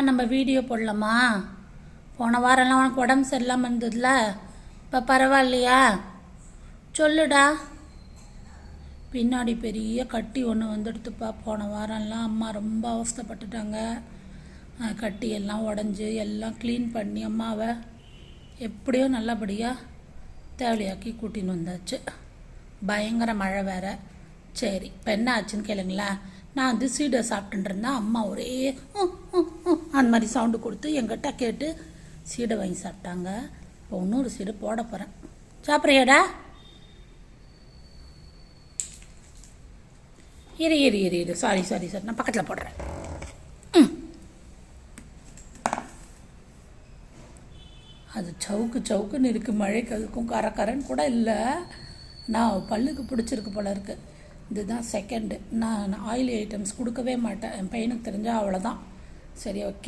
நம்ம வீடியோ போடலாமா? போன வாரம்லாம் உனக்கு உடம்பு சரியில்லாமல் இருந்ததுல, இப்போ பரவாயில்லையா? சொல்லுடா. பின்னாடி பெரிய கட்டி ஒன்று வந்துடுத்துப்பா. போன வாரம்லாம் அம்மா ரொம்ப அவஸ்தைப்பட்டுட்டாங்க. கட்டியெல்லாம் உடஞ்சி எல்லாம் க்ளீன் பண்ணி அம்மாவை எப்படியோ நல்லபடியாக தேவலையாக்கி கூட்டின்னு வந்தாச்சு. பயங்கர மழை வேற. சரி, இப்போ என்ன ஆச்சுன்னு கேளுங்களேன். நான் வந்து சீடை சாப்பிட்டுட்டு இருந்தேன். அம்மா ஒரே அந்த மாதிரி சவுண்டு கொடுத்து எங்கிட்ட கேட்டு சீடை வாங்கி சாப்பிட்டாங்க. இப்போ இன்னொரு சீடை போட போகிறேன். சாப்பிட்றியாடா? இரு சாரி நான் பக்கத்தில் போடுறேன். அது சவுக்குன்னு இருக்குது. மழைக்கு அதுக்கும் கரன்னு கூட இல்லை. நான் பல்லுக்கு பிடிச்சிருக்கு போல இருக்குது. இதுதான் செகண்டு. நான் ஆயிலி ஐட்டம்ஸ் கொடுக்கவே மாட்டேன். என் பையனுக்கு தெரிஞ்சால் அவ்வளோதான். சரி, ஓகே.